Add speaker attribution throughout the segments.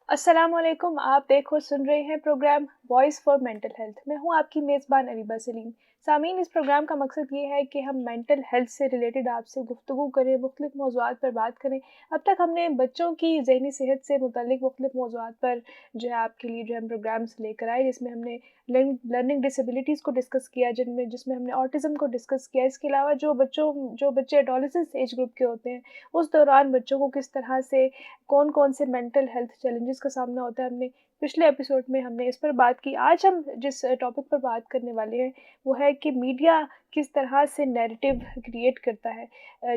Speaker 1: अस्सलाम वालेकुम। आप देखो सुन रहे हैं program voice for mental health. मैं हूं आपकी मेज़बान अरीबा सलीम। सामीन, इस प्रोग्राम का मकसद ये है कि हम मेंटल हेल्थ से रिलेटेड आपसे गुफ्तगू करें, मुख्तलिफ मौज़ूआत पर बात करें। अब तक हमने बच्चों की ज़हनी सेहत से मुतल्लिक़ मुख्तलिफ मौज़ूआत पर जो है आपके लिए जो हम प्रोग्राम्स लेकर आए, जिसमें हमने लर्निंग डिसेबिलिटीज़ को डिस्कस किया, जिसमें हमने ऑटिज़म को डिस्कस किया। इसके अलावा जो बच्चे एडोलेसेंस एज ग्रुप के होते हैं, उस दौरान बच्चों को किस तरह से कौन-कौन से मेंटल हेल्थ चैलेंजेस का सामना होता है, हमने पिछले एपिसोड में हमने इस पर बात की। आज हम जिस टॉपिक पर बात करने वाले हैं, वो है कि मीडिया किस तरह से नैरेटिव क्रिएट करता है।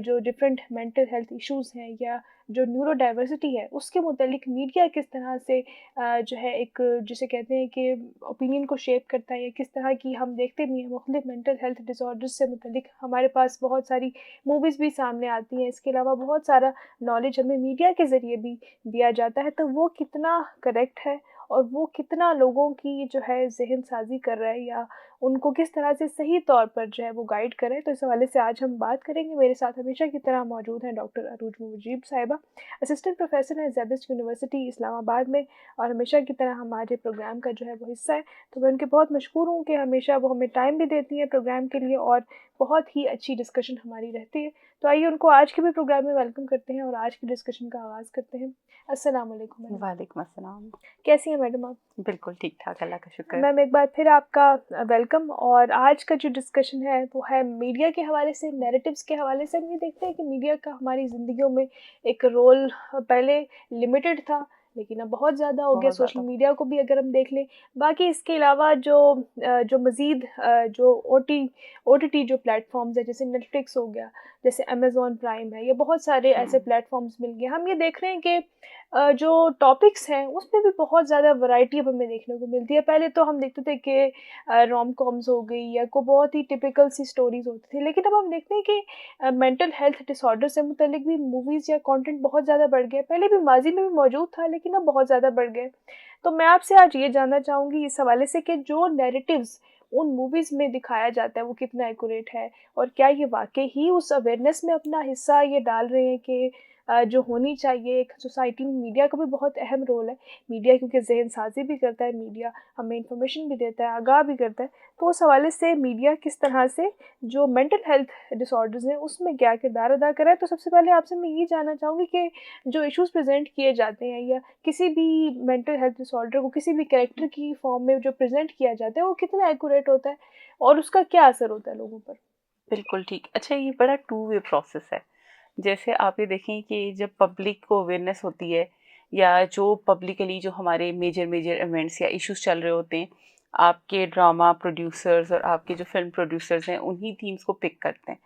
Speaker 1: जो डिफरेंट मेंटल हेल्थ इश्यूज़ हैं या जो न्यूरो डाइवर्सिटी है, उसके मुतालिक मीडिया किस तरह से जो है एक जिसे कहते हैं कि ओपिनियन को शेप करता है, या किस तरह की हम देखते भी हैं मुख्तलिफ मेंटल हेल्थ डिसऑर्डर्स से मुतालिक हमारे पास बहुत सारी मूवीज़ भी सामने आती हैं। इसके अलावा बहुत सारा नॉलेज हमें मीडिया के ज़रिए भी दिया जाता है, तो वो कितना करेक्ट है और वो कितना लोगों की जो है ज़हन साज़ी कर रहा है, या उनको किस तरह से सही तौर पर जो है वो गाइड करे। तो इस हवाले से आज हम बात करेंगे। मेरे साथ हमेशा की तरह मौजूद हैं डॉक्टर अरूज मुजीब साहिबा, असिस्टेंट प्रोफेसर हैं ज़ेबिस्ट यूनिवर्सिटी इस्लामाबाद में, और हमेशा की तरह हमारे प्रोग्राम का जो है वो हिस्सा है। तो मैं उनकी बहुत मशहूर हूँ कि हमेशा वो हमें टाइम भी देती हैं प्रोग्राम के लिए, और बहुत ही अच्छी डिस्कशन हमारी रहती है। तो आइए उनको आज के भी प्रोग्राम में वेलकम करते हैं और आज की डिस्कशन का आगाज़ करते हैं। अस्सलाम वालेकुम मैडम।
Speaker 2: वालेकुम अस्सलाम।
Speaker 1: कैसी हैं मैडम आप?
Speaker 2: बिल्कुल ठीक-ठाक, अल्लाह का शुक्र।
Speaker 1: मैम, एक बार फिर आपका वेलकम। और आज का जो डिस्कशन है वो है मीडिया के हवाले से, नैरेटिव्स के हवाले से। हम ये देखते हैं कि मीडिया का हमारी ज़िंदगियों में एक रोल पहले लिमिटेड था, लेकिन अब बहुत ज़्यादा हो गया।
Speaker 2: बहुत
Speaker 1: सोशल
Speaker 2: ज़्यादा।
Speaker 1: मीडिया को भी अगर हम देख लें, बाकी इसके अलावा जो मज़ीद जो ओटीटी जो प्लेटफ़ॉर्म्स हैं, जैसे नेटफ्लिक्स हो गया, जैसे अमेज़न प्राइम है, ये बहुत सारे ऐसे
Speaker 2: हुँ।
Speaker 1: प्लेटफ़ॉर्म्स मिल गए। हम ये देख रहे हैं कि जो टॉपिक्स हैं उसमें भी बहुत ज़्यादा वैरायटी अब हमें देखने को मिलती है। पहले तो हम देखते थे कि रोम-कॉम्स हो गई या को बहुत ही टिपिकल सी स्टोरीज़ होती थी, लेकिन अब हम देखते हैं कि मेंटल हेल्थ डिसऑर्डर से मुतल्लिक भी मूवीज़ या कंटेंट बहुत ज़्यादा बढ़ गया है। पहले भी माज़ी में भी मौजूद था, लेकिन अब बहुत ज़्यादा बढ़ गए। तो मैं आपसे आज ये जानना चाहूँगी इस हवाले से कि जो नैरेटिव्स उन मूवीज़ में दिखाया जाता है वो कितना एक्यूरेट है, और क्या ये वाक़ई ही उस अवेयरनेस में अपना हिस्सा ये डाल रहे हैं कि जो होनी चाहिए एक सोसाइटी में। मीडिया का भी बहुत अहम रोल है। मीडिया क्योंकि ज़हन साज़ी भी करता है, मीडिया हमें इन्फॉर्मेशन भी देता है, आगाह भी करता है। तो उस हवाले से मीडिया किस तरह से जो मेंटल हेल्थ डिसऑर्डर्स हैं उसमें क्या किरदार अदा कर रहा है। तो सबसे पहले आपसे मैं ये जानना चाहूँगी कि जो इश्यूज़ प्रेज़ेंट किए जाते हैं, या किसी भी मेंटल हेल्थ डिसऑर्डर को किसी भी कैरेक्टर की फ़ॉर्म में जो प्रेज़ेंट किया जाता है, वो कितना एक्यूरेट होता है और उसका क्या असर होता है लोगों पर?
Speaker 2: बिल्कुल ठीक। अच्छा, ये बड़ा टू वे प्रोसेस है। जैसे आप ये देखें कि जब पब्लिक को अवेयरनेस होती है, या जो पब्लिकली जो हमारे मेजर इवेंट्स या इश्यूज़ चल रहे होते हैं, आपके ड्रामा प्रोड्यूसर्स और आपके जो फ़िल्म प्रोड्यूसर्स हैं, उन्हीं थीम्स को पिक करते हैं।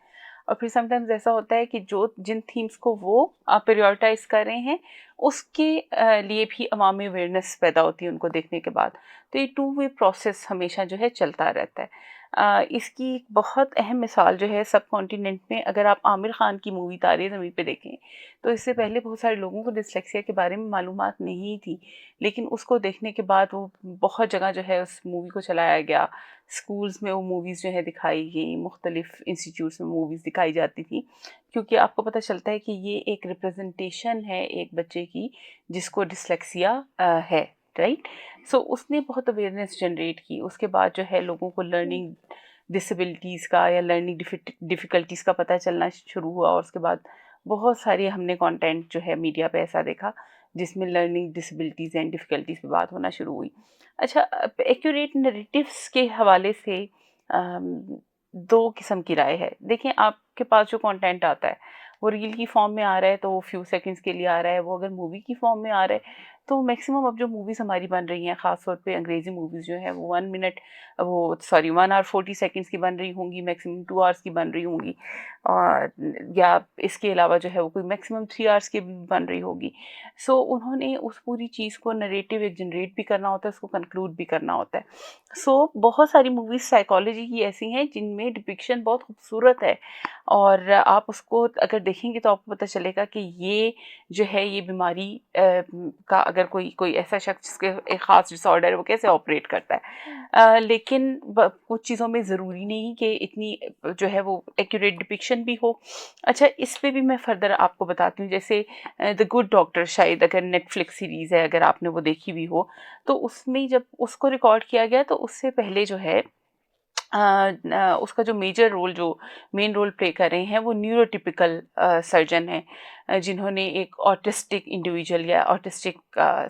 Speaker 2: और फिर समटाइम्स ऐसा होता है कि जो जिन थीम्स को वो प्रायोरिटाइज़ कर रहे हैं, उसके लिए भी अवामी अवेयरनेस पैदा होती है उनको देखने के बाद। तो ये टू वे प्रोसेस हमेशा जो है चलता रहता है। इसकी एक बहुत अहम मिसाल जो है सब कॉन्टिनेंट में, अगर आप आमिर खान की मूवी तारे ज़मीं पे देखें, तो इससे पहले बहुत सारे लोगों को डिस्लेक्सिया के बारे में मालूमात नहीं थी। लेकिन उसको देखने के बाद वो बहुत जगह जो है उस मूवी को चलाया गया। स्कूल्स में वो मूवीज़ जो है दिखाई गई, मुख्तलिफ इंस्टीट्यूट्स में मूवीज़ दिखाई जाती थी, क्योंकि आपको पता चलता है कि ये एक रिप्रेजेंटेशन है एक बच्चे की जिसको डिस्लेक्सिया है, राइट? सो उसने बहुत अवेयरनेस जनरेट की। उसके बाद जो है लोगों को
Speaker 1: हुँ,
Speaker 2: लर्निंग डिसेबिलिटीज़ का या लर्निंग डिफ़िकल्टीज़ का पता चलना शुरू हुआ, और उसके बाद बहुत सारी हमने कंटेंट जो है मीडिया पे ऐसा देखा जिसमें लर्निंग डिसेबिलिटीज़ एंड डिफ़िकल्टीज़ पे बात होना शुरू हुई। अच्छा, एक्यूरेट नैरेटिव्स के हवाले से अम, 2 किस्म की राय है। देखें, आपके पास जो कंटेंट आता है, वो रील की फॉर्म में आ रहा है तो वो फ्यू सेकंड्स के लिए आ रहा है। वो अगर मूवी की फॉर्म में आ रहा है, तो मैक्सिमम अब जो मूवीज़ हमारी बन रही हैं, ख़ास तौर पे अंग्रेज़ी मूवीज़ जो हैं, वो 1 आवर 40 सेकंड्स की बन रही होंगी, मैक्सिमम 2 आवर्स की बन रही होंगी। और या इसके अलावा जो है वो कोई मैक्सिमम 3 आवर्स की भी बन रही होगी। सो उन्होंने उस पूरी चीज़ को नैरेटिव एक जनरेट भी करना होता है, उसको कंक्लूड भी करना होता है। सो बहुत सारी मूवीज़ साइकोलॉजी की ऐसी हैं जिनमें डिपिक्शन बहुत खूबसूरत है, और आप उसको अगर देखेंगे तो आपको पता चलेगा कि ये जो है ये बीमारी का अगर कोई कोई ऐसा शख्स जिसके एक ख़ास डिसऑर्डर है वो कैसे ऑपरेट करता है। लेकिन कुछ चीज़ों में ज़रूरी नहीं कि इतनी जो है वो एक्यूरेट डिपिक्शन भी हो। अच्छा, इस पे भी मैं फर्दर आपको बताती हूँ, जैसे द गुड डॉक्टर, शायद अगर नेटफ्लिक्स सीरीज़ है, अगर आपने वो देखी भी हो, तो उसमें जब उसको रिकॉर्ड किया गया तो उससे पहले जो है उसका जो मेजर रोल, जो मेन रोल प्ले कर रहे हैं वो न्यूरोटिपिकल सर्जन हैं, जिन्होंने एक ऑटिस्टिक इंडिविजुअल या ऑटिस्टिक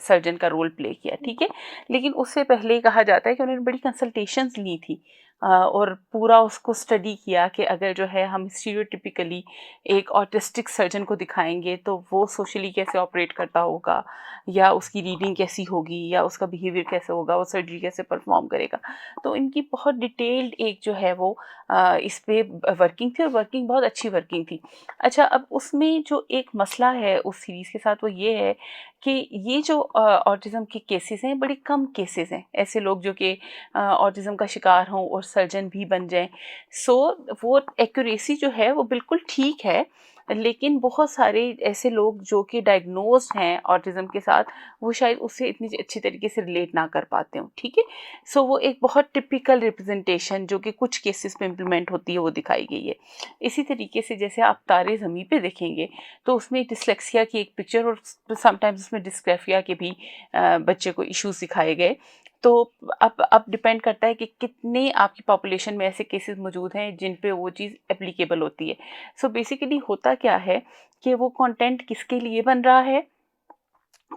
Speaker 2: सर्जन का रोल प्ले किया, ठीक है। लेकिन उससे पहले कहा जाता है कि उन्होंने बड़ी कंसल्टेशंस ली थी और पूरा उसको स्टडी किया कि अगर जो है हम स्टीरियोटिपिकली एक ऑटिस्टिक सर्जन को दिखाएंगे तो वो सोशली कैसे ऑपरेट करता होगा, या उसकी रीडिंग कैसी होगी, या उसका बिहेवियर कैसे होगा, वो सर्जरी कैसे परफॉर्म करेगा। तो इनकी बहुत डिटेल्ड एक जो है वो इस पे वर्किंग थी, और वर्किंग बहुत अच्छी वर्किंग थी। अच्छा, अब उसमें जो एक मसला है उस सीरीज़ के साथ वो ये है कि ये जो ऑटिज़म के केसेस हैं, बड़े कम केसेस हैं ऐसे लोग जो कि ऑटिज़म का शिकार हों और सर्जन भी बन जाएं। सो वो एक्यूरेसी जो है वो बिल्कुल ठीक है, लेकिन बहुत सारे ऐसे लोग जो कि डायग्नोज्ड हैं ऑटिज़म के साथ, वो शायद उससे इतनी अच्छी तरीके से रिलेट ना कर पाते हों, ठीक है। सो वो एक बहुत टिपिकल रिप्रेजेंटेशन जो कि कुछ केसेस में इम्प्लीमेंट होती है वो दिखाई गई है। इसी तरीके से जैसे आप तारे ज़मीं पे देखेंगे तो उसमें डिस्लेक्सिया की एक पिक्चर और समटाइम्स उसमें डिस्ग्राफिया के भी बच्चे को इश्यूज दिखाए गए। तो अब डिपेंड करता है कि कितने आपकी पॉपुलेशन में ऐसे केसेस मौजूद हैं जिन पे वो चीज़ एप्लीकेबल होती है। सो बेसिकली होता क्या है कि वो कंटेंट किसके लिए बन रहा है,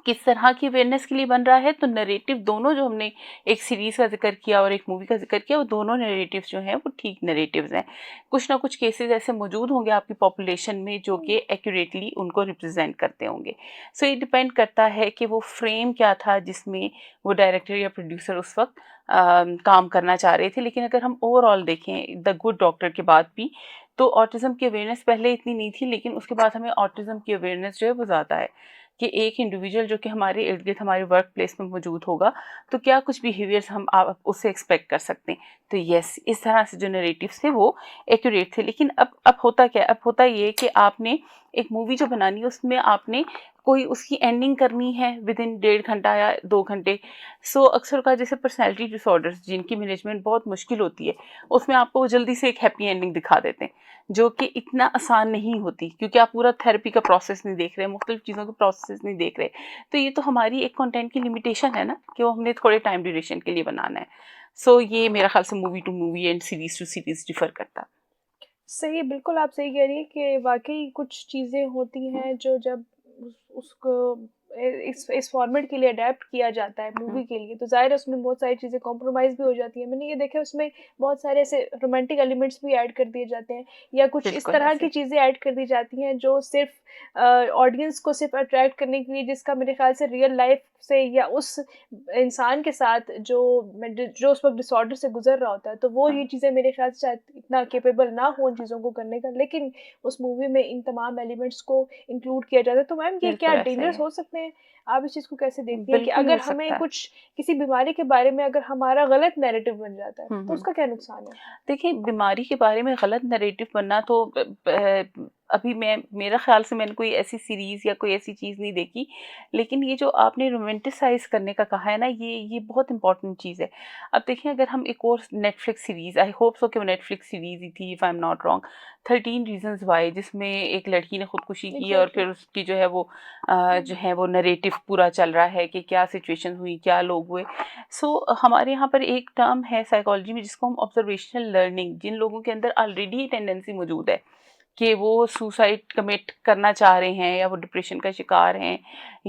Speaker 2: किस तरह की अवेयरनेस के लिए बन रहा है। तो नरेटिव दोनों जो हमने एक सीरीज़ का ज़िक्र किया और एक मूवी का ज़िक्र किया, वो दोनों नरेटिव्स जो हैं वो ठीक नरेटिव्स हैं। कुछ ना कुछ केसेस ऐसे मौजूद होंगे आपकी पॉपुलेशन में जो कि एक्यूरेटली उनको रिप्रेजेंट करते होंगे। सो ये डिपेंड करता है कि वो फ्रेम क्या था जिसमें वो डायरेक्टर या प्रोड्यूसर उस वक्त काम करना चाह रहे थे। लेकिन अगर हम ओवरऑल देखें द गुड डॉक्टर के बाद भी, तो ऑटिज़म की अवेयरनेस पहले इतनी नहीं थी, लेकिन उसके बाद हमें ऑटिज़म की अवेयरनेस जो है वो ज़्यादा है कि एक इंडिविजुअल जो कि हमारे इर्द गिर्द हमारे वर्क प्लेस में मौजूद होगा तो क्या कुछ बिहेवियर्स हम आप उससे एक्सपेक्ट कर सकते हैं। तो यस, इस तरह से जो नरेटिव्स थे वो एक्यूरेट थे। लेकिन अब होता क्या है, अब होता ये कि आपने एक मूवी जो बनानी है उसमें आपने कोई उसकी एंडिंग करनी है विद इन 1.5 घंटा या 2 घंटे। सो अक्सर का जैसे पर्सनैलिटी डिसऑर्डर्स जिनकी मैनेजमेंट बहुत मुश्किल होती है, उसमें आपको वो जल्दी से एक हैप्पी एंडिंग दिखा देते हैं जो कि इतना आसान नहीं होती, क्योंकि आप पूरा थेरेपी का प्रोसेस नहीं देख रहे, मुख्तलिफ चीज़ों के प्रोसेस नहीं देख रहे। तो ये तो हमारी एक कंटेंट की लिमिटेशन है ना कि वो हमने थोड़े टाइम ड्यूरेशन के लिए बनाना है। सो ये मेरा ख्याल से movie to movie and series to series differ करता है।
Speaker 1: सही है, बिल्कुल आप सही कह रही हैं कि वाक़ई कुछ चीज़ें होती हैं जो जब उसको इस फ़ॉर्मेट के लिए अडैप्ट किया जाता है
Speaker 2: हम्म,
Speaker 1: मूवी के लिए, तो ज़ाहिर है उसमें बहुत सारी चीज़ें कॉम्प्रोमाइज़ भी हो जाती हैं। मैंने ये देखा है उसमें बहुत सारे ऐसे रोमांटिक एलिमेंट्स भी ऐड कर दिए जाते हैं, या कुछ इस
Speaker 2: बिल्कुल
Speaker 1: तरह की
Speaker 2: ऐसे।
Speaker 1: चीज़ें ऐड कर दी जाती हैं जो सिर्फ़ ऑडियंस को सिर्फ़ अट्रैक्ट करने के लिए, जिसका मेरे ख़्याल से रियल लाइफ़ से या उस इंसान के साथ जो उस वक़्त डिसऑर्डर से गुज़र रहा होता है, तो वो
Speaker 2: हाँ,
Speaker 1: ये चीज़ें मेरे ख़्याल से शायद इतना कैपेबल ना हो उन चीज़ों को करने का, लेकिन उस मूवी में इन तमाम एलिमेंट्स को इंक्लूड किया जाता है। तो मैम ये क्या
Speaker 2: बिल्कुल ऐसा ही
Speaker 1: डेंजरस
Speaker 2: है।
Speaker 1: हो सकते हैं? आप इस चीज़ को कैसे देखती हैं कि
Speaker 2: बिल्कुल
Speaker 1: अगर
Speaker 2: हो
Speaker 1: हमें
Speaker 2: सकता है।
Speaker 1: कुछ किसी बीमारी के बारे में अगर हमारा गलत नैरेटिव बन जाता है, तो
Speaker 2: हम्म।
Speaker 1: उसका क्या नुकसान है?
Speaker 2: देखिए, बीमारी के बारे में गलत नैरेटिव बनना तो अभी मैं मेरा ख़्याल से मैंने कोई ऐसी सीरीज़ या कोई ऐसी चीज़ नहीं देखी। लेकिन ये जो आपने रोमांटिसाइज़ करने का कहा है ना, ये बहुत इम्पोर्टेंट चीज़ है। अब देखिए, अगर हम एक और Netflix series, I hope so कि वो नेटफ्लिक्स सीरीज़ ही थी if I am not wrong, 13 reasons why, जिसमें एक लड़की ने खुदकुशी की और
Speaker 1: एग्ज़ैक्टली।
Speaker 2: फिर उसकी जो है वो जो है वो नैरेटिव पूरा चल रहा है कि क्या सिचुएशन हुई, क्या लोग हुए। सो हमारे यहाँ पर एक टर्म है साइकोलॉजी में जिसको हम ऑब्जर्वेशनल लर्निंग, जिन लोगों के अंदर ऑलरेडी टेंडेंसी मौजूद है कि वो सुसाइड कमिट करना चाह रहे हैं, या वो डिप्रेशन का शिकार हैं,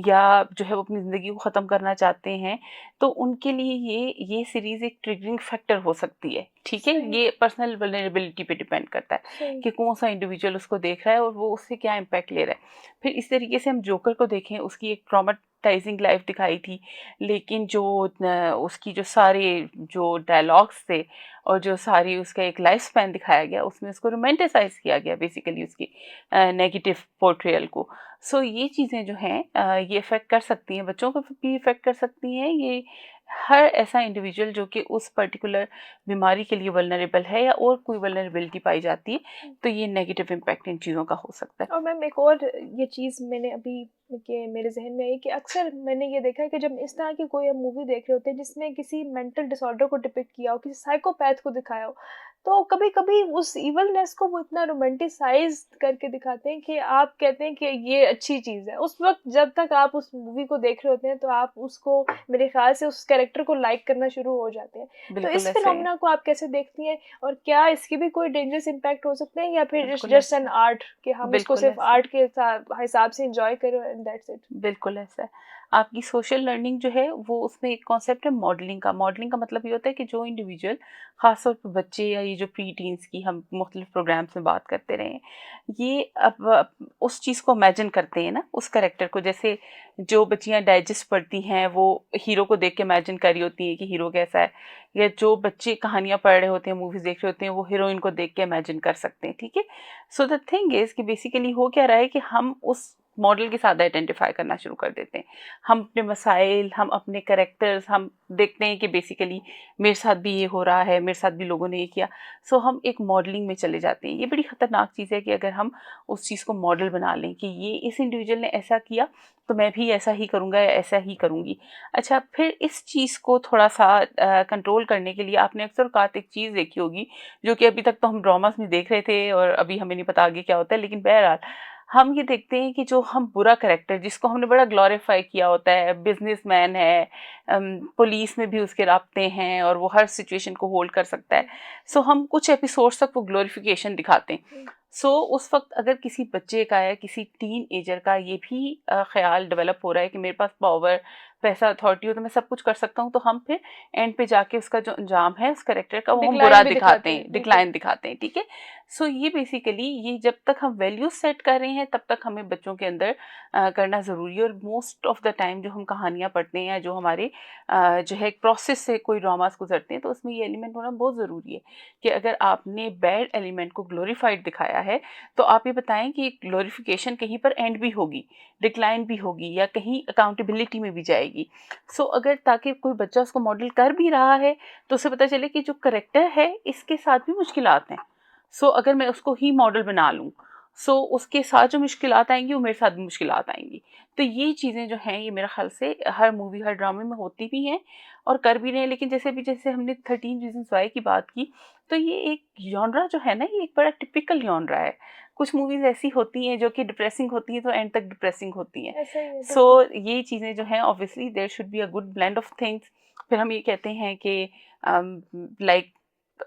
Speaker 2: या जो है वो अपनी ज़िंदगी को ख़त्म करना चाहते हैं, तो उनके लिए ये सीरीज़ एक ट्रिगरिंग फैक्टर हो सकती है, ठीक है।
Speaker 1: सही,
Speaker 2: ये पर्सनल वल्नरेबिलिटी पे डिपेंड करता है
Speaker 1: सही।
Speaker 2: कि कौन सा इंडिविजुअल उसको देख रहा है और वो उससे क्या इम्पैक्ट ले रहा है। फिर इस तरीके से हम जोकर को देखें, उसकी एक ट्रॉमाटाइजिंग लाइफ दिखाई थी, लेकिन जो उसकी जो सारे जो डायलॉग्स थे और जो सारी उसका एक लाइफ स्पैन दिखाया गया, उसमें उसको रोमांटिसाइज किया गया बेसिकली उसकी नेगेटिव पोर्ट्रेयल को। सो ये चीज़ें जो हैं ये इफ़ेक्ट कर सकती हैं, बच्चों को भी इफ़ेक्ट कर सकती हैं। ये हर ऐसा इंडिविजुअल जो कि उस पर्टिकुलर बीमारी के लिए वल्नरेबल है या और कोई वल्नरेबिलिटी पाई जाती है, तो ये नेगेटिव इम्पैक्ट इन चीज़ों का हो सकता है।
Speaker 1: और मैम एक और ये चीज़ मैंने अभी कि मेरे ज़हन में आई कि अक्सर मैंने ये देखा है कि जब इस तरह की कोई हम मूवी देख रहे होते हैं जिसमें किसी मेंटल डिसऑर्डर को डिपिक्ट किया हो, किसी साइकोपैथ को दिखाया हो, तो कभी-कभी उस इविलनेस को वो इतना रोमांटिसाइज़ करके दिखाते हैं कि आप कहते हैं कि ये अच्छी चीज़ है। उस वक़्त जब तक आप उस मूवी को देख रहे होते हैं, तो आप उसको मेरे ख़्याल से उस कैरेक्टर को लाइक करना शुरू हो जाते हैं। तो
Speaker 2: बिल्कुल
Speaker 1: इस
Speaker 2: ऐसा ही है,
Speaker 1: फिनोमेना को आप कैसे देखती हैं? और क्या इसके भी कोई डेंजरस इम्पैक्ट हो सकते हैं या फिर जस्ट
Speaker 2: बिल्कुल
Speaker 1: जस्ट
Speaker 2: ऐसा
Speaker 1: एन
Speaker 2: है,
Speaker 1: आर्ट कि हम इसको
Speaker 2: बिल्कुल
Speaker 1: सिर्फ़
Speaker 2: ऐसा है।
Speaker 1: आर्ट के हिसाब से एन्जॉय करें एंड दैट्स इट?
Speaker 2: बिल्कुल ऐसा है। आपकी सोशल लर्निंग जो है वो उसमें एक कॉन्सेप्ट है मॉडलिंग का। मॉडलिंग का मतलब ये होता है कि जो इंडिविजुअल ख़ास तौर पे बच्चे या ये जो प्री-टीन्स की हम मुख्तलिफ प्रोग्राम्स में बात करते रहे हैं, ये उस चीज़ को इमेजिन करते हैं ना, उस कैरेक्टर को। जैसे जो बच्चियाँ डाइजेस्ट पढ़ती हैं वो हीरो को देख के इमेजिन कर रही होती हैं कि हीरो कैसा है, या जो बच्चे कहानियाँ पढ़ रहे होते हैं, मूवीज़ देख रहे होते हैं, वो हीरोइन को देख के इमेजिन कर सकते हैं, ठीक है? सो द थिंग इज़ कि बेसिकली हो क्या रहा है कि हम उस मॉडल के साथ आइडेंटिफाई करना शुरू कर देते हैं। हम अपने मसाइल, हम अपने कैरेक्टर्स हम देखते हैं कि बेसिकली मेरे साथ भी ये हो रहा है, मेरे साथ भी लोगों ने ये किया। सो हम एक मॉडलिंग में चले जाते हैं। ये बड़ी ख़तरनाक चीज़ है कि अगर हम उस चीज़ को मॉडल बना लें कि ये इस इंडिविजुअल ने ऐसा किया, तो मैं भी ऐसा ही करूँगा या ऐसा ही करूँगी। अच्छा, फिर इस चीज़ को थोड़ा-सा कंट्रोल करने के लिए आपने अक्सर औक़ात एक चीज़ देखी होगी, जो कि अभी तक तो हम ड्रामास में देख रहे थे और अभी हमें नहीं पता आगे क्या होता है, लेकिन बहरहाल हम ये देखते हैं कि जो हम बुरा कैरेक्टर जिसको हमने बड़ा ग्लोरीफाई किया होता है, बिजनेसमैन है, पुलिस में भी उसके राब्ते हैं और वो हर सिचुएशन को होल्ड कर सकता है। सो हम कुछ एपिसोड्स तक वो ग्लोरिफिकेशन दिखाते हैं।
Speaker 1: हुँ,
Speaker 2: सो उस वक्त अगर किसी बच्चे का या किसी टीन एजर का ये भी ख्याल डेवलप हो रहा है कि मेरे पास पावर, पैसा, अथॉरिटी हो तो मैं सब कुछ कर सकता हूँ, तो हम फिर एंड पे जाके उसका जो अंजाम है उस कैरेक्टर का वो हम बुरा
Speaker 1: डिक्लाइन भी
Speaker 2: दिखाते
Speaker 1: दिखाते
Speaker 2: हैं,
Speaker 1: हैं, बिल्कुल।
Speaker 2: डिक्लाइन दिखाते हैं, ठीक है? सो ये बेसिकली ये जब तक हम वैल्यूज सेट कर रहे हैं तब तक हमें बच्चों के अंदर करना ज़रूरी है। और मोस्ट ऑफ द टाइम जो हम कहानियाँ पढ़ते हैं या जो हमारे जो है एक प्रोसेस से कोई ड्रामास गुजरते हैं, तो उसमें ये एलिमेंट होना बहुत ज़रूरी है कि अगर आपने बैड एलिमेंट को ग्लोरीफाइड दिखाया है, तो आप ये बताएं कि ग्लोरिफिकेशन कहीं पर एंड भी होगी, डिक्लाइन भी होगी या कहीं अकाउंटेबिलिटी में भी जाएगी। सो अगर ताकि कोई बच्चा उसको मॉडल कर भी रहा है, तो उसे पता चले कि जो करेक्टर है इसके साथ भी मुश्किलात हैं। सो अगर मैं उसको ही मॉडल बना लूँ, सो उसके साथ जो मुश्किलात आएँगी वो मेरे साथ भी मुश्किलात आएँगी। तो ये चीज़ें जो हैं ये मेरे ख़्याल से हर मूवी, हर ड्रामे में होती भी हैं और कर भी रहे हैं। लेकिन जैसे हमने 13 रीज़न्स व्हाई की बात की, तो ये एक जॉनरा जो है ना, ये एक बड़ा टिपिकल जॉनरा है। कुछ मूवीज़ ऐसी होती हैं जो कि डिप्रेसिंग होती हैं, तो एंड तक डिप्रेसिंग होती हैं।
Speaker 1: ऐसा ही है,
Speaker 2: सो
Speaker 1: बिल्कुल।
Speaker 2: ये चीज़ें जो हैं obviously there should be a good blend of things. फिर हम ये कहते हैं कि लाइक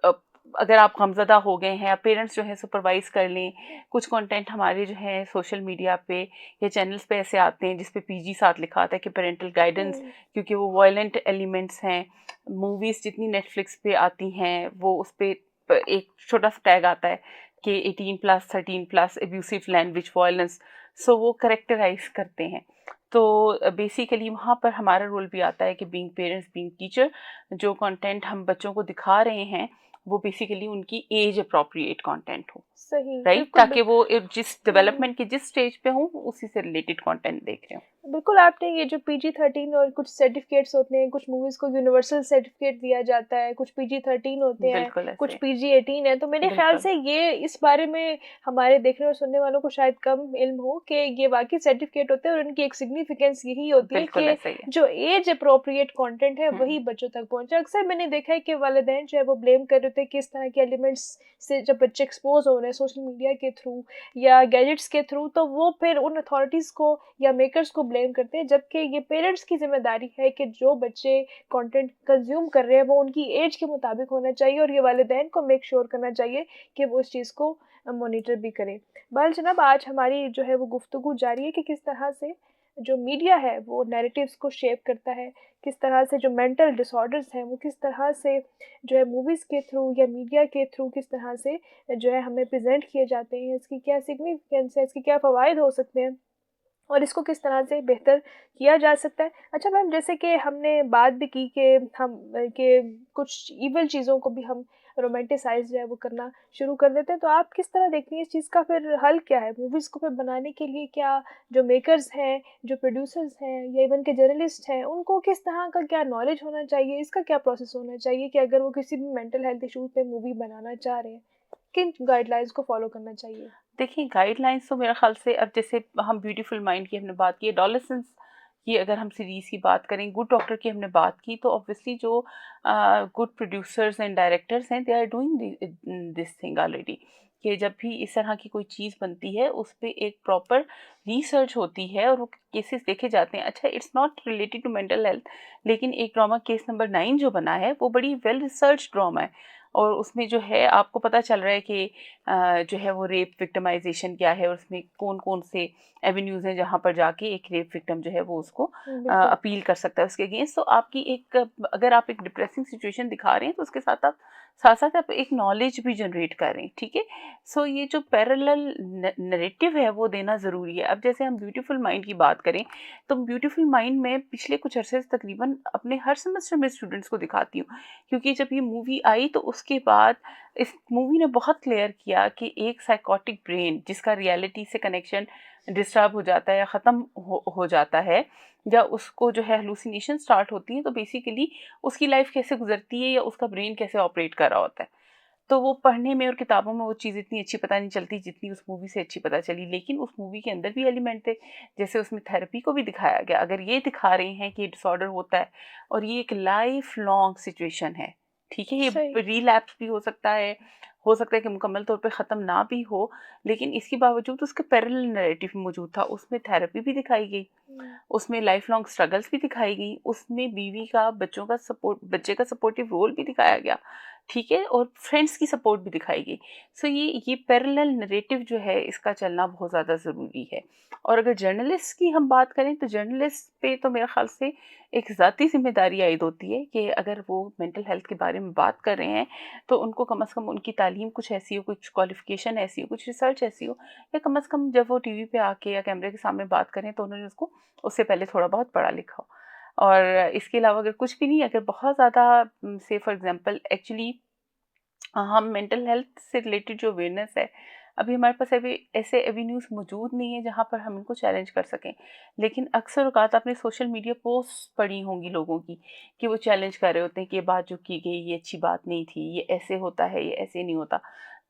Speaker 2: अ, अगर आप गमज़दा हो गए हैं या पेरेंट्स जो हैं सुपरवाइज़ कर लें। कुछ कंटेंट हमारे जो है सोशल मीडिया पे या चैनल्स पे ऐसे आते हैं जिस पे पीजी साथ लिखा आता है कि पेरेंटल गाइडेंस,
Speaker 1: हुँ,
Speaker 2: क्योंकि वो वायलेंट एलिमेंट्स हैं। मूवीज़ जितनी नेटफ्लिक्स पे आती हैं वो उस पे एक छोटा सा टैग आता है कि 18 plus, 13 plus, abusive language, violence. So वो करेक्टराइज करते हैं। तो बेसिकली वहाँ पर हमारा रोल भी आता है कि बीइंग पेरेंट्स, बीइंग टीचर, जो कंटेंट हम बच्चों को दिखा रहे हैं वो बेसिकली उनकी एज अप्रोप्रिएट कंटेंट हो,
Speaker 1: सही,
Speaker 2: राइट?
Speaker 1: बिल्कुल
Speaker 2: ताकि वो जिस
Speaker 1: हुँ।
Speaker 2: डेवलपमेंट के जिस स्टेज पे हों वो उसी से रिलेटेड कंटेंट देख रहे हों।
Speaker 1: बिल्कुल, आपने ये जो पीजी-13 और कुछ सर्टिफ़िकेट्स होते हैं, कुछ मूवीज़ को यूनिवर्सल सर्टिफ़िकेट दिया जाता है, कुछ पीजी-13 होते हैं,
Speaker 2: बिल्कुल
Speaker 1: कुछ
Speaker 2: ऐसे,
Speaker 1: पीजी-18 है, तो मेरे ख़्याल
Speaker 2: बिल्कुल,
Speaker 1: से ये इस बारे में हमारे देखने और सुनने वालों को शायद कम इल्म हो कि ये वाक़ई सर्टिफ़िकेट होते हैं और उनकी एक सिग्निफ़िकेंस यही होती है
Speaker 2: बिल्कुल
Speaker 1: कि
Speaker 2: ऐसा ही है।
Speaker 1: जो एज एप्रोप्रिएट कंटेंट है,
Speaker 2: हुँ,
Speaker 1: वही बच्चों तक पहुँचे। अक्सर मैंने देखा है कि वालिदैन जो है वो ब्लेम कर रहे होते हैं कि इस तरह के एलिमेंट्स से जब बच्चे एक्सपोज़ हो रहे हैं सोशल मीडिया के थ्रू या गैजेट्स के थ्रू, तो वो फिर उन अथॉरिटीज़ को या मेकर्स को ब्लेम करते हैं, जबकि ये पेरेंट्स की ज़िम्मेदारी है कि जो बच्चे कंटेंट कंज़्यूम कर रहे हैं वो उनकी एज के मुताबिक होना चाहिए और ये वालिदैन को मेक श्योर करना चाहिए कि वो इस चीज़ को मॉनिटर भी करें। बहरहाल जनाब, आज हमारी जो है वो गुफ्तगू जारी है कि किस तरह से जो मीडिया है वो नैरेटिव्स को शेप करता है, किस तरह से जो मेंटल डिसऑर्डर्स हैं वो किस तरह से जो है मूवीज़ के थ्रू या मीडिया के थ्रू किस तरह से जो है हमें प्रेज़ेंट किए जाते हैं, इसकी क्या सिग्निफ़िकेंस है, इसके क्या फ़वाइद हो सकते हैं और इसको किस तरह से बेहतर किया जा सकता है। अच्छा मैम, जैसे कि हमने बात भी की कि हम कि कुछ इविल चीज़ों को भी हम रोमांटिसाइज़ जो है वो करना शुरू कर देते हैं, तो आप किस तरह देखती हैं इस चीज़ का फिर हल क्या है? मूवीज़ को फिर बनाने के लिए क्या जो मेकर्स हैं, जो प्रोड्यूसर्स हैं या इवन के जर्नलिस्ट हैं, उनको किस तरह का क्या नॉलेज होना चाहिए? इसका क्या प्रोसेस होना चाहिए कि अगर वो किसी भी मेंटल हेल्थ इश्यूज़ पे मूवी बनाना चाह रहे हैं, किन गाइडलाइंस को फ़ॉलो करना चाहिए?
Speaker 2: देखिए गाइडलाइंस तो मेरे ख्याल से, अब जैसे हम ब्यूटीफुल माइंड की हमने बात की, एडोलेसेंस की अगर हम सीरीज़ की बात करें, गुड डॉक्टर की हमने बात की, तो ऑब्वियसली जो गुड प्रोड्यूसर्स एंड डायरेक्टर्स हैं, they are doing this thing already, कि जब भी इस तरह की कोई चीज़ बनती है उस पे एक प्रॉपर रिसर्च होती है और वो केसेस देखे जाते हैं। अच्छा, it's not related to mental health, लेकिन एक ड्रामा केस नंबर 9 जो बना है वो बड़ी वेल रिसर्च ड्रामा है, और उसमें जो है आपको पता चल रहा है कि जो है वो रेप विक्टिमाइजेशन क्या है, और उसमें कौन कौन से एवेन्यूज़ हैं जहाँ पर जाके एक रेप विक्टिम जो है वो उसको
Speaker 1: बिल्कुल।
Speaker 2: अपील कर सकता है उसके अगेंस्ट। तो आपकी एक, अगर आप एक डिप्रेसिंग सिचुएशन दिखा रहे हैं तो उसके साथ साथ आप एक नॉलेज भी जनरेट कर रहे हैं, ठीक है। सो ये जो पैरेलल नरेटिव है वो देना ज़रूरी है। अब जैसे हम ब्यूटीफुल माइंड की बात करें, तो ब्यूटीफुल माइंड में पिछले कुछ अरसे से तकरीबन अपने हर सेमेस्टर में स्टूडेंट्स को दिखाती हूँ, क्योंकि जब ये मूवी आई तो उसके बाद इस मूवी ने बहुत क्लियर किया कि एक साइकोटिक ब्रेन जिसका रियलिटी से कनेक्शन डिस्टर्ब हो जाता है या ख़त्म हो जाता है, या उसको जो है हेलुसिनेशन स्टार्ट होती है, तो बेसिकली उसकी लाइफ कैसे गुजरती है या उसका ब्रेन कैसे ऑपरेट कर रहा होता है। तो वो पढ़ने में और किताबों में वो चीज़ इतनी अच्छी पता नहीं चलती जितनी उस मूवी से अच्छी पता चली, लेकिन उस मूवी के अंदर भी एलिमेंट थे, जैसे उसमें थेरेपी को भी दिखाया गया। अगर ये दिखा रहे हैं कि ये डिसऑर्डर होता है और ये एक लाइफ लॉन्ग सिचुएशन है, ठीक है, ये
Speaker 1: सही।
Speaker 2: रिलैप्स भी हो सकता है कि मुकम्मल तौर पे ख़त्म ना भी हो, लेकिन इसके बावजूद उसके पैरेलल नैरेटिव मौजूद था, उसमें थेरेपी भी दिखाई गई,
Speaker 1: हुँ।
Speaker 2: उसमें लाइफ लॉन्ग स्ट्रगल्स भी दिखाई गई, उसमें बीवी का, बच्चे का सपोर्टिव रोल भी दिखाया गया, ठीक है, और फ्रेंड्स की सपोर्ट भी दिखाई गई। सो ये पैरेलल नैरेटिव जो है इसका चलना बहुत ज़्यादा ज़रूरी है। और अगर जर्नलिस्ट की हम बात करें तो जर्नलिस्ट पे तो मेरे ख़्याल से एक ज़ाती ज़िम्मेदारी आयद होती है कि अगर वो मेंटल हेल्थ के बारे में बात कर रहे हैं तो उनको कम से कम उनकी तालीम कुछ ऐसी हो, कुछ क्वालिफ़िकेशन ऐसी हो, कुछ रिसर्च ऐसी हो, या कम से कम जब वो टीवी पे आके या कैमरे के सामने बात करें तो उन्होंने उसको उससे पहले थोड़ा बहुत पढ़ा लिखा हो। और इसके अलावा अगर कुछ भी नहीं, अगर बहुत ज़्यादा से फॉर एग्ज़ाम्पल एक्चुअली हम मेंटल हेल्थ से रिलेटेड जो अवेयरनेस है, अभी हमारे पास अभी ऐसे एवेन्यूज़ मौजूद नहीं है जहाँ पर हम इनको चैलेंज कर सकें। लेकिन अक्सर औक़ात आपने सोशल मीडिया पोस्ट पढ़ी होंगी लोगों की, कि वो चैलेंज कर रहे होते हैं कि ये बात जो की गई ये अच्छी बात नहीं थी, ये ऐसे होता है, ये ऐसे नहीं होता।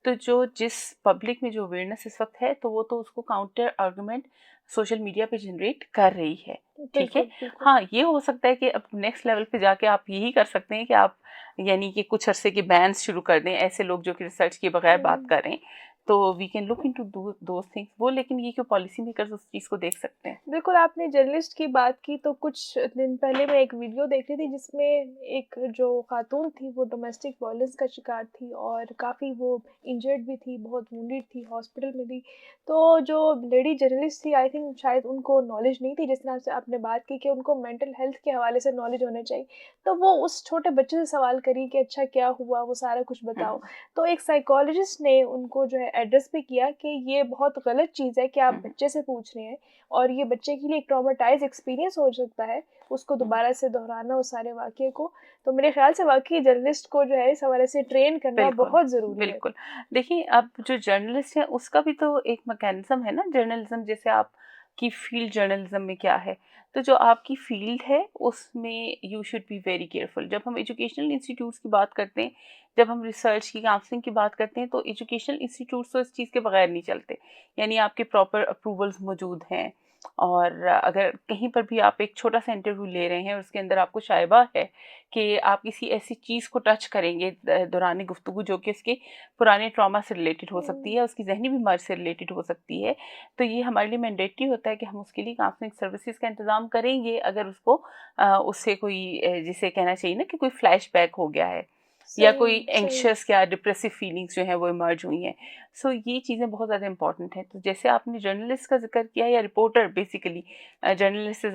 Speaker 2: तो जिस पब्लिक में जो अवेयरनेस इस वक़्त है, तो वो तो उसको काउंटर आर्गुमेंट सोशल मीडिया पे जनरेट कर रही है, ठीक है।
Speaker 1: बिल्कुल, बिल्कुल।
Speaker 2: हाँ, ये हो सकता है कि अब नेक्स्ट लेवल पे जाके आप यही कर सकते हैं कि आप यानी कि कुछ अरसे के बैन्स शुरू कर दें, ऐसे लोग जो कि रिसर्च किए बगैर बात
Speaker 1: हुँ।
Speaker 2: कर रहे हैं, तो we can look into those things वो, लेकिन ये कि पॉलिसी मेकर्स उस चीज़ को देख सकते हैं।
Speaker 1: बिल्कुल, आपने जर्नलिस्ट की बात की तो कुछ दिन पहले मैं एक वीडियो देख रही थी जिसमें एक जो खातून थी वो डोमेस्टिक वायलेंस का शिकार थी और काफ़ी वो इंजर्ड भी थी, बहुत वुंडेड थी, हॉस्पिटल में थी। तो जो लेडी जर्नलिस्ट थी आई थिंक शायद उनको नॉलेज नहीं थी, जिस तरह से आपने बात की कि उनको मेंटल हेल्थ के हवाले से नॉलेज होना चाहिए। तो वो उस छोटे बच्चे से सवाल करी कि अच्छा क्या हुआ? वो सारा कुछ
Speaker 2: हुँ,
Speaker 1: बताओ।
Speaker 2: हुँ,
Speaker 1: तो एक साइकोलॉजिस्ट ने उनको जो है एड्रेस भी किया कि ये बहुत गलत चीज़ है कि आप
Speaker 2: हुँ, हुँ,
Speaker 1: बच्चे से पूछ रहे हैं और ये बच्चे के लिए एक ट्रॉमाटाइज़ एक्सपीरियंस हो सकता है, उसको
Speaker 2: हुँ।
Speaker 1: दोबारा से दोहराना उस सारे वाक़ये को। तो मेरे ख़्याल से वाक़ई जर्नलिस्ट को जो है इस हवाले से ट्रेन करना
Speaker 2: बिल्कुल,
Speaker 1: बहुत ज़रूरी है।
Speaker 2: बिल्कुल। देखिए, अब जो जर्नलिस्ट है उसका भी तो एक मैकेनिज़्म है ना, जर्नलिज़्म जैसे आपकी फ़ील्ड जर्नलिज़्म में क्या है? तो जो आपकी फ़ील्ड है उसमें you should be very careful. जब हम एजुकेशनल इंस्टीट्यूट्स की बात करते हैं, जब हम रिसर्च की, काउंसलिंग की बात करते हैं, तो एजुकेशनल इंस्टीट्यूट्स तो इस चीज़ के बगैर नहीं चलते। यानी आपके प्रॉपर अप्रूवल्स मौजूद हैं, और अगर कहीं पर भी आप एक छोटा-सा इंटरव्यू ले रहे हैं और उसके अंदर आपको शायबा है कि आप किसी ऐसी चीज़ को टच करेंगे दौरान गुफ्तगू जो कि उसके पुराने ट्रॉमा से रिलेटेड हो सकती
Speaker 1: हुँ।
Speaker 2: है, उसकी ज़हनी बीमारी से रिलेटेड हो सकती है, तो ये हमारे लिए मैंडेटरी होता है कि हम उसके लिए काउंसलिंग सर्विसेज़ का इंतज़ाम करेंगे, अगर उसको उससे कोई जिसे कहना चाहिए ना कि कोई फ्लैशबैक हो गया है, या
Speaker 1: सही,
Speaker 2: कोई
Speaker 1: सही।
Speaker 2: एंग्शियस या डिप्रेसिव फीलिंग्स जो हैं वो इमर्ज हुई हैं। सो ये चीज़ें बहुत ज़्यादा इंपॉर्टेंट हैं। तो जैसे आपने जर्नलिस्ट का ज़िक्र किया, या रिपोर्टर बेसिकली, जर्नलिस्ट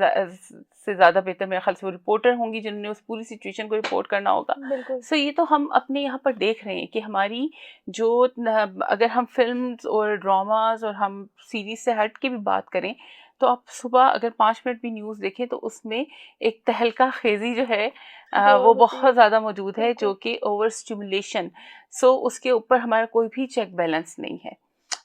Speaker 2: से ज़्यादा बेहतर मेरे ख़्याल से वो रिपोर्टर होंगी जिन्होंने उस पूरी सिचुएशन को रिपोर्ट करना होगा।
Speaker 1: बिल्कुल।
Speaker 2: सो ये तो हम अपने यहाँ पर देख रहे हैं कि हमारी जो अगर हम फ़िल्म्स और ड्रामास और हम सीरीज़ से हट के भी बात करें, तो आप सुबह अगर 5 मिनट भी न्यूज़ देखें तो उसमें एक तहलका ख़ेज़ी जो है
Speaker 1: वो
Speaker 2: वो
Speaker 1: होती
Speaker 2: बहुत
Speaker 1: है।
Speaker 2: ज़्यादा मौजूद है, जो
Speaker 1: बिल्कुल।
Speaker 2: कि ओवर स्टिमुलेशन, सो उसके ऊपर हमारा कोई भी चेक बैलेंस नहीं है।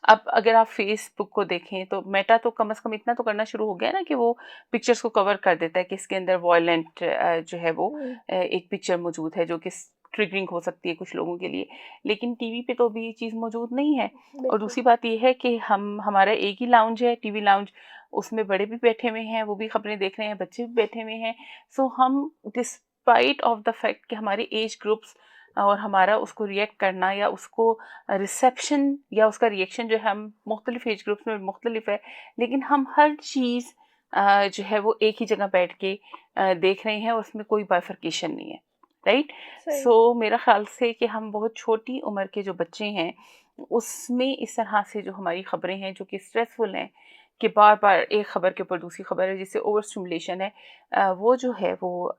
Speaker 2: अब अगर आप फ़ेसबुक को देखें तो मेटा तो कम से कम इतना तो करना शुरू हो गया है ना कि वो पिक्चर्स को कवर कर देता है कि इसके अंदर वॉयलेंट जो है वो
Speaker 1: हुँ।
Speaker 2: एक पिक्चर मौजूद है जो कि ट्रिगरिंग हो सकती है कुछ लोगों के लिए, लेकिन टीवी पे तो अभी ये चीज़ मौजूद नहीं है। और
Speaker 1: बिल्कुल।
Speaker 2: दूसरी बात ये है कि हमारा एक ही लाउंज है, टीवी लाउंज, उसमें बड़े भी बैठे हुए हैं, वो भी खबरें देख रहे हैं, बच्चे भी बैठे हुए हैं। सो हम डिस्पाइट ऑफ द फैक्ट कि हमारे एज ग्रुप्स और हमारा उसको रिएक्ट करना या उसको रिसेप्शन या उसका रिएक्शन जो है हम मुख्तलिफ एज ग्रुप्स में मुख्तलिफ है, लेकिन हम हर चीज़ जो है वो एक ही जगह बैठ के देख रहे हैं और उसमें कोई बाइफर्केशन नहीं है, राइट।
Speaker 1: सही।
Speaker 2: सो मेरा ख्याल से कि हम बहुत छोटी उम्र के जो बच्चे हैं उसमें इस तरह से जो हमारी खबरें हैं जो कि स्ट्रेसफुल हैं, कि बार बार एक खबर के ऊपर दूसरी खबर है, जिससे ओवर स्टिमुलेशन है, वो जो है वो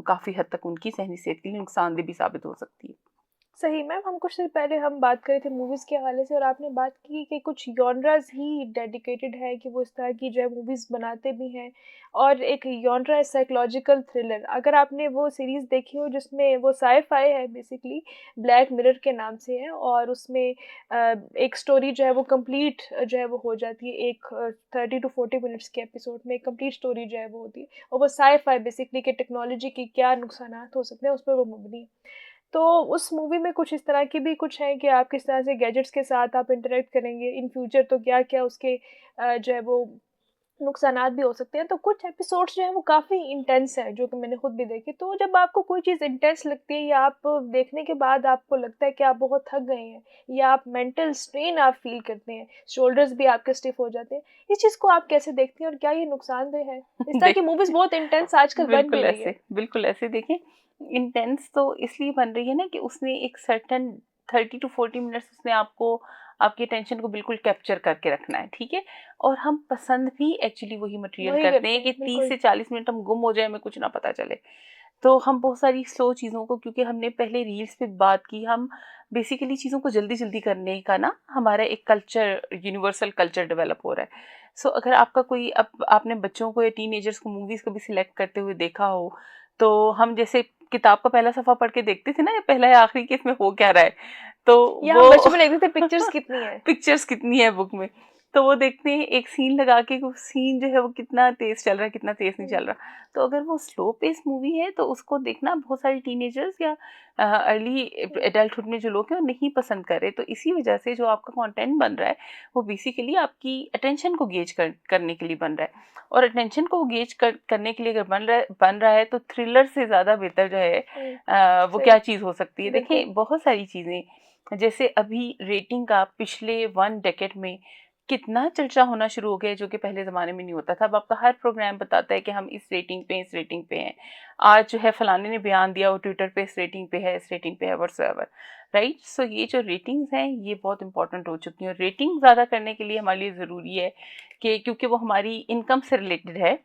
Speaker 2: काफ़ी हद तक उनकी सहनी सेहत के लिए नुकसानदेह भी साबित हो सकती है।
Speaker 1: सही मैम, हम कुछ देर पहले हम बात कर रहे थे मूवीज़ के हवाले से और आपने बात की कि कुछ जॉनरास ही डेडिकेटेड है कि वो इस तरह की जो है मूवीज़ बनाते भी हैं। और एक जॉनरा है साइकोलॉजिकल थ्रिलर। अगर आपने वो सीरीज़ देखी हो जिसमें वो साइ-फाई है बेसिकली, ब्लैक मिरर के नाम से है और उसमें एक स्टोरी जो है वो कंप्लीट जो है वो हो जाती है एक 30 टू 40 मिनट्स के एपिसोड में एक कंप्लीट स्टोरी जो है वो होती है। और वो साइ-फाई बेसिकली कि टेक्नोलॉजी के क्या नुकसानात हो सकते हैं उस पे वो मबनी है। तो उस मूवी में कुछ इस तरह की भी कुछ है कि आप किस तरह से गैजेट्स के साथ आप इंटरैक्ट करेंगे इन फ्यूचर, तो क्या-क्या उसके जो है वो नुकसानात भी हो सकते हैं। तो कुछ एपिसोड्स जो हैं वो काफ़ी इंटेंस हैं, जो कि मैंने खुद भी देखे। तो जब आपको कोई चीज़ इंटेंस लगती है या आप देखने के बाद आपको लगता है कि आप बहुत थक गए हैं या आप मेंटल स्ट्रेन आप फ़ील करते हैं, शोल्डर्स भी आपके स्टिफ हो जाते हैं, इस चीज़ को आप कैसे देखती हैं और क्या ये नुकसानदेह है? इस तरह की
Speaker 2: देख
Speaker 1: मूवीज़ बहुत इंटेंस आजकल बन भी रही है।
Speaker 2: बिल्कुल ऐसे देखिए, इंटेंस तो इसलिए बन रही है ना कि उसने एक सर्टेन 30 टू 40 मिनट्स उसने आपको आपकी अटेंशन को बिल्कुल कैप्चर करके रखना है, ठीक है। और हम पसंद भी एक्चुअली वही मटेरियल
Speaker 1: वही
Speaker 2: करते
Speaker 1: करते
Speaker 2: हैं
Speaker 1: हैं,
Speaker 2: कि 30
Speaker 1: बिल्कुल।
Speaker 2: से 40 मिनट हम गुम हो जाए, हमें कुछ ना पता चले। तो हम बहुत सारी स्लो चीज़ों को, क्योंकि हमने पहले रील्स पे बात की, हम बेसिकली चीज़ों को जल्दी-जल्दी करने का ना हमारा एक कल्चर, यूनिवर्सल कल्चर डेवलप हो रहा है। सो अगर आपका कोई, अब आपने बच्चों को या टीनेजर्स को मूवीज़ कभी सिलेक्ट करते हुए देखा हो, तो हम जैसे किताब का पहला सफ़ा पढ़ के देखते थे ना, या पहला या आखिरी कि इसमें हो क्या रहा है, तो
Speaker 1: या हम
Speaker 2: वो
Speaker 1: बचपन में देखते थे पिक्चर्स कितनी है।
Speaker 2: पिक्चर्स कितनी है बुक में, तो वो देखते हैं एक सीन लगा के, वो सीन जो है वो कितना तेज़ चल रहा है, कितना तेज़ नहीं चल
Speaker 1: हुँ।
Speaker 2: रहा। तो अगर वो स्लो पेस मूवी है तो उसको देखना बहुत सारे टीनेजर्स या अर्ली
Speaker 1: हुँ।
Speaker 2: एडल्टहुड में जो लोग हैं वो नहीं पसंद कर रहे। तो इसी वजह से जो आपका कंटेंट बन रहा है वो बेसिकली आपकी अटेंशन को गेज करने के लिए बन रहा है। और अटेंशन को गेज करने के लिए अगर बन रहा है तो थ्रिलर से ज़्यादा बेहतर जो है
Speaker 1: हुँ।
Speaker 2: वो
Speaker 1: सही।
Speaker 2: क्या चीज़ हो सकती है। देखिए
Speaker 1: बिल्कुल।
Speaker 2: बहुत सारी चीज़ें, जैसे अभी रेटिंग का पिछले 1 डेकेड में कितना चर्चा होना शुरू हो गया है, जो कि पहले ज़माने में नहीं होता था। अब आपका हर प्रोग्राम बताता है कि हम इस रेटिंग पे हैं। आज जो है फलाने ने बयान दिया, वो ट्विटर पे इस रेटिंग पे है, इस रेटिंग पे है, व्हाट्सएवर, राइट? सो ये जो रेटिंग्स हैं, ये बहुत इंपॉर्टेंट हो चुकी हैं। और रेटिंग ज़्यादा करने के लिए हमारे लिए ज़रूरी है कि, क्योंकि वो हमारी इनकम से रिलेटेड है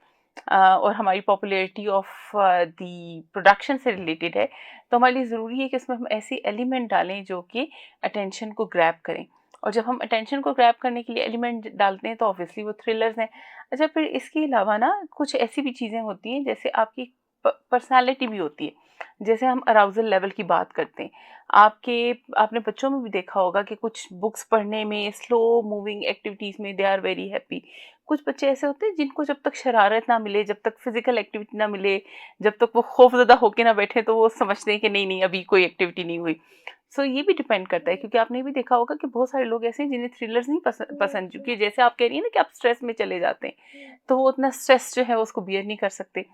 Speaker 2: और हमारी पॉपुलैरिटी ऑफ द प्रोडक्शन से रिलेटेड है, तो हमारे लिए ज़रूरी है कि उसमें हम ऐसे एलिमेंट डालें जो कि अटेंशन को ग्रैब करें। और जब हम अटेंशन को ग्रैब करने के लिए एलिमेंट डालते हैं तो ऑब्वियसली वो थ्रिलर्स हैं। अच्छा, फिर इसके अलावा ना कुछ ऐसी भी चीज़ें होती हैं, जैसे आपकी पर्सनैलिटी भी होती है। जैसे हम अराउज़ल लेवल की बात करते हैं। आपने बच्चों में भी देखा होगा कि कुछ बुक्स पढ़ने में, स्लो मूविंग एक्टिविटीज़ में दे आर वेरी हैप्पी। कुछ बच्चे ऐसे होते हैं जिनको जब तक शरारत ना मिले, जब तक फिज़िकल एक्टिविटी ना मिले, जब तक वो खौफ़ज़दा होके ना बैठे, तो वो समझते हैं कि नहीं, नहीं अभी कोई एक्टिविटी नहीं हुई। सो ये भी डिपेंड करता है,
Speaker 1: हुँ।
Speaker 2: क्योंकि आपने ये भी देखा होगा कि बहुत सारे लोग ऐसे हैं जिन्हें थ्रिलर्स नहीं पसंद,
Speaker 1: बिल्कुल।
Speaker 2: क्योंकि जैसे आप कह रही हैं ना कि आप स्ट्रेस में चले जाते हैं,
Speaker 1: हुँ।
Speaker 2: तो वो उतना स्ट्रेस जो है वो उसको बियर नहीं कर सकते,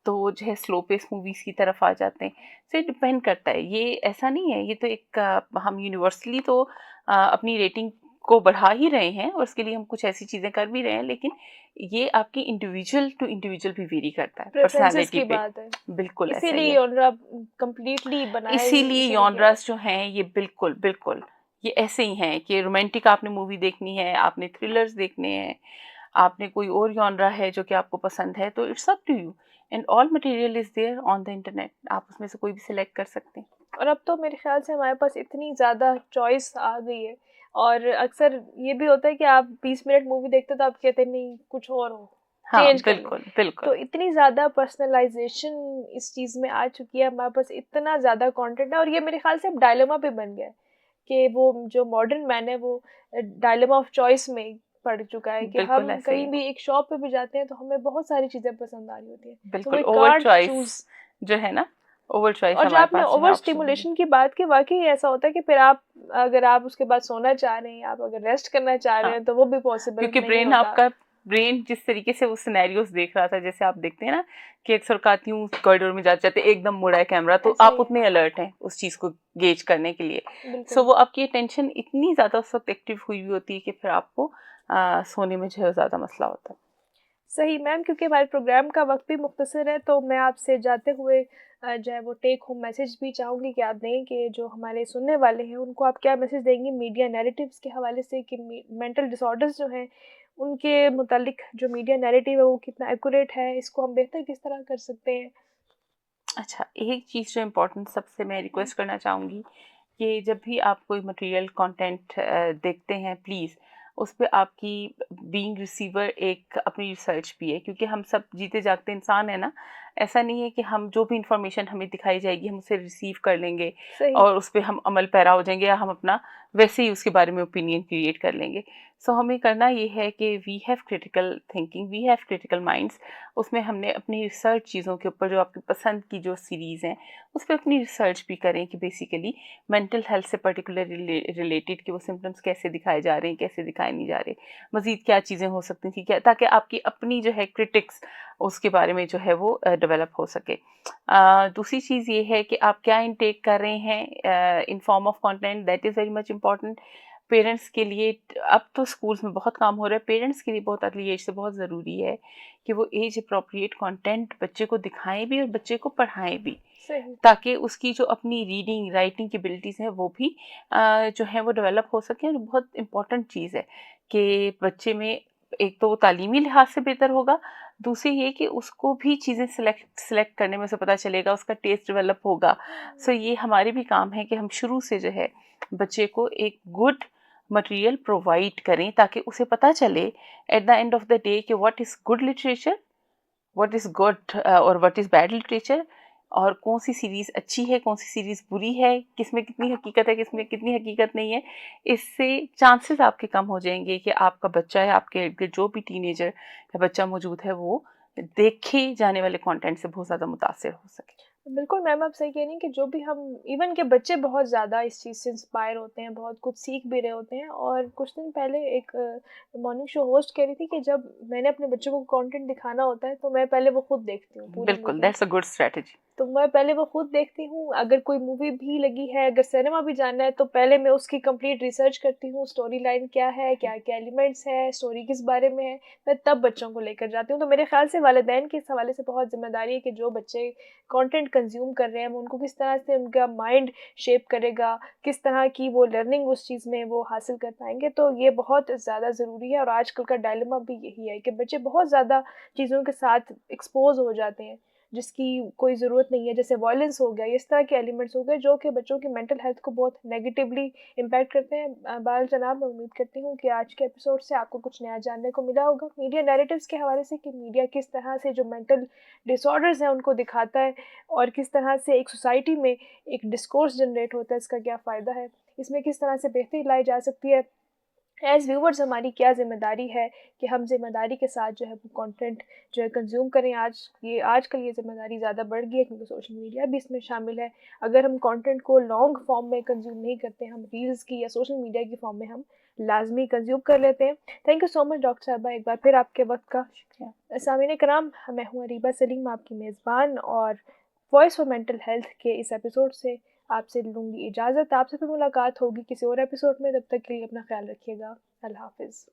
Speaker 2: तो वो जो है स्लो पेस मूवीज़ की तरफ आ जाते हैं। सो ये डिपेंड करता है, ये ऐसा नहीं है, ये तो एक हम यूनिवर्सली तो अपनी रेटिंग को बढ़ा ही रहे हैं और उसके लिए हम कुछ ऐसी चीज़ें कर भी रहे हैं, लेकिन ये आपकी इंडिविजुअल टू इंडिविजुअल भी वेरी करता है,
Speaker 1: प्रेफ़रेंसेस
Speaker 2: पर्सनैलिटी
Speaker 1: की
Speaker 2: पे।
Speaker 1: बात है।
Speaker 2: बिल्कुल ऐसा ही
Speaker 1: इसीलिए
Speaker 2: है।
Speaker 1: जॉनरा कंप्लीटली बनाया ही
Speaker 2: इसीलिए
Speaker 1: इसीलिए गया है।
Speaker 2: जॉनरास जो हैं ये बिल्कुल, बिल्कुल, ये ऐसे ही हैं कि रोमांटिक आपने मूवी देखनी है, आपने थ्रिलर्स देखने हैं, आपने कोई और जॉनरा है जो कि आपको पसंद है, तो it's up to you and all material is there on the internet. आप उसमें से कोई भी सिलेक्ट कर सकते हैं।
Speaker 1: और अब तो मेरे ख़्याल से हमारे पास इतनी ज़्यादा चॉइस आ गई है और अक्सर ये भी होता है कि आप 20 मिनट मूवी देखते हो तो आप कहते हैं नहीं कुछ और हो,
Speaker 2: हाँ,
Speaker 1: चेंज कर लें।
Speaker 2: बिल्कुल, बिल्कुल।
Speaker 1: तो इतनी ज़्यादा पर्सनलाइज़ेशन इस चीज़ में आ चुकी है, हमारे पास इतना ज़्यादा कंटेंट है और ये मेरे ख़्याल से अब डायलेमा भी बन गया है कि वो जो मॉडर्न मैन है वो डायलेमा ऑफ चॉइस में पड़ चुका है कि
Speaker 2: बिल्कुल
Speaker 1: हम
Speaker 2: ऐसे ही
Speaker 1: कहीं
Speaker 2: है।
Speaker 1: भी एक शॉप पे भी जाते हैं तो हमें बहुत सारी चीज़ें पसंद आ रही होती हैं। सो
Speaker 2: बिल्कुल,
Speaker 1: we
Speaker 2: over
Speaker 1: can't
Speaker 2: choice
Speaker 1: choose.
Speaker 2: जो है ना, ओवर चॉइस
Speaker 1: और जो
Speaker 2: हमारे
Speaker 1: आपने
Speaker 2: पास जो है
Speaker 1: ओवर
Speaker 2: ऑप्शन नहीं है।
Speaker 1: स्टिमुलेशन की बात की, वाक़ई ऐसा होता है कि फिर आप, अगर आप उसके बाद सोना चाह रहे हैं, आप अगर रेस्ट करना चाह रहे
Speaker 2: हाँ,
Speaker 1: हैं, तो वो भी पॉसिबल
Speaker 2: क्योंकि
Speaker 1: नहीं होता।
Speaker 2: ब्रेन जिस तरीके से वो सिनेरियोस देख रहा था, जैसे आप देखते हैं ना कि अक्सर औकात यूं कॉरिडोर में जाते जाते एकदम मुड़ा है कैमरा, तो
Speaker 1: ऐसा
Speaker 2: आप
Speaker 1: ही है,
Speaker 2: उतने अलर्ट हैं उस चीज को गेज करने के लिए। सो
Speaker 1: बिल्कुल।
Speaker 2: वो आपकी अटेंशन इतनी ज्यादा उस वक्त एक्टिव हुई हुई होती है कि फिर आपको सोने में जो है ज्यादा मसला होता है।
Speaker 1: सही मैम, क्योंकि हमारे प्रोग्राम का वक्त भी मुख्तसर है, तो मैं आपसे जाते हुए जो है वो टेक होम मैसेज भी चाहूँगी कि आप दें, कि जो हमारे सुनने वाले हैं उनको आप क्या मैसेज देंगी मीडिया नैरेटिव्स के हवाले से, कि मेंटल डिसऑर्डर्स जो हैं उनके मुतालिक जो मीडिया नैरेटिव है वो कितना एक्यूरेट है, इसको हम बेहतर किस तरह कर सकते हैं?
Speaker 2: अच्छा, एक चीज़ जो इम्पोर्टेंट सबसे मैं रिक्वेस्ट करना चाहूँगी कि जब भी आप कोई मटेरियल कंटेंट देखते हैं, प्लीज़ उस पे आपकी बीइंग रिसीवर एक अपनी रिसर्च भी है, क्योंकि हम सब जीते जागते इंसान है ना। ऐसा नहीं है कि हम जो भी इंफॉर्मेशन हमें दिखाई जाएगी हम उसे रिसीव कर लेंगे
Speaker 1: सही।
Speaker 2: और उस पे हम अमल पैरा हो जाएंगे, या हम अपना वैसे ही उसके बारे में ओपिनियन क्रिएट कर लेंगे। सो हमें करना ये है कि we have critical thinking, we have critical minds. उसमें हमने अपनी रिसर्च चीज़ों के ऊपर, जो आपकी पसंद की जो सीरीज़ हैं उस पर अपनी रिसर्च भी करें कि बेसिकली मेंटल हेल्थ से पर्टिकुलरली रिलेटेड कि वो सिम्टम्स कैसे दिखाए जा रहे हैं, कैसे दिखाए नहीं जा रहे, मज़ीद क्या चीज़ें हो सकती थी क्या, ताकि आपकी अपनी जो है क्रिटिक्स उसके बारे में जो है वो डेवलप हो सके। दूसरी चीज़ ये है कि आप क्या इनटेक कर रहे हैं in form of content, that is very much important. Parents के लिए अब तो स्कूल्स में बहुत काम हो रहा है, पेरेंट्स के लिए बहुत अर्ली एज से बहुत ज़रूरी है कि वो एज अप्रोप्रिएट कंटेंट बच्चे को दिखाएं भी और बच्चे को पढ़ाएं भी,
Speaker 1: सही।
Speaker 2: ताकि उसकी जो अपनी रीडिंग राइटिंग की एबिलिटीज़ हैं वो भी जो है वो डेवलप हो सके। और बहुत इम्पॉर्टेंट चीज़ है कि बच्चे में एक तो वो तालीमी लिहाज से बेहतर होगा, दूसरी ये कि उसको भी चीज़ें सेलेक्ट करने में उसे पता चलेगा, उसका टेस्ट डेवलप होगा। सो ये हमारे भी काम है कि हम शुरू से जो है बच्चे को एक गुड मटेरियल प्रोवाइड करें, ताकि उसे पता चले at the end of the day कि what is good literature, what is good और व्हाट इज़ बैड लिटरेचर, और कौन सी सीरीज़ अच्छी है, कौन सी सीरीज़ बुरी है, किसमें कितनी हकीकत है, किसमें कितनी हकीकत नहीं है। इससे चांसेस आपके कम हो जाएंगे कि आपका बच्चा या आपके इर्द गिर्द जो भी टीनेजर या बच्चा मौजूद है वो देखे जाने वाले कंटेंट से बहुत ज़्यादा मुतासिर हो सके।
Speaker 1: बिल्कुल मैम, आप सही कह रही हैं कि जो भी हम, इवन के बच्चे बहुत ज़्यादा इस चीज़ से इंस्पायर होते हैं, बहुत कुछ सीख भी रहे होते हैं। और कुछ दिन पहले एक मॉर्निंग शो होस्ट कह रही थी कि जब मैंने अपने बच्चों को कंटेंट दिखाना होता है, तो मैं पहले वो खुद देखती हूँ पूरी
Speaker 2: बिल्कुल,
Speaker 1: movie.
Speaker 2: That's a good strategy.
Speaker 1: तो मैं पहले वो खुद देखती हूँ, अगर कोई मूवी भी लगी है, अगर सिनेमा भी जाना है, तो पहले मैं उसकी कंप्लीट रिसर्च करती हूँ, स्टोरी लाइन क्या है, क्या-क्या एलिमेंट्स हैं, स्टोरी किस बारे में है, मैं तब बच्चों को लेकर जाती हूँ। तो मेरे ख़्याल से वालिदैन की इस हवाले से बहुत ज़िम्मेदारी है कि जो बच्चे कंटेंट कंज़्यूम कर रहे हैं, वो उनको किस तरह से उनका माइंड शेप करेगा, किस तरह की वो लर्निंग उस चीज़ में वो हासिल कर पाएँगे। तो ये बहुत ज़्यादा ज़रूरी है, और आजकल का डायलेमा भी यही है कि बच्चे बहुत ज़्यादा चीज़ों के साथ एक्सपोज़ हो जाते हैं, जिसकी कोई ज़रूरत नहीं है। जैसे वॉयलेंस हो गया, इस तरह के एलिमेंट्स हो गए जो कि बच्चों की मेंटल हेल्थ को बहुत नेगेटिवली इम्पैक्ट करते हैं। बहरहाल जनाब, मैं उम्मीद करती हूँ कि आज के एपिसोड से आपको कुछ नया जानने को मिला होगा मीडिया नैरेटिव्स के हवाले से, कि मीडिया किस तरह से जो मेंटल डिसऑर्डर्स हैं उनको दिखाता है, और किस तरह से एक सोसाइटी में एक डिस्कोर्स जनरेट होता है, इसका क्या फ़ायदा है, इसमें किस तरह से बेहतरी लाई जा सकती है। एज़ व्यूअर्स हमारी क्या ज़िम्मेदारी है कि हम ज़िम्मेदारी के साथ जो है वो कंटेंट जो है कंज़्यूम करें। आजकल ये ज़िम्मेदारी ज़्यादा बढ़ गई है, क्योंकि सोशल मीडिया भी इसमें शामिल है। अगर हम कंटेंट को लॉन्ग फॉर्म में कंज़्यूम नहीं करते, हम रील्स की या सोशल मीडिया की फॉर्म में हम लाज़मी कंज़्यूम कर लेते हैं। Thank you so much doctor साहिबा, एक बार फिर आपके वक़्त का
Speaker 2: शुक्रिया।
Speaker 1: सामीन कराम, मैं हूँ अरीबा सलीम, आपकी मेज़बान, और वॉइस फॉर मेंटल हेल्थ के इस एपिसोड से आपसे लूँगी इजाज़त। आपसे फिर मुलाकात होगी किसी और एपिसोड में, तब तक के लिए अपना ख़्याल रखिएगा। अल्लाह हाफ़िज़।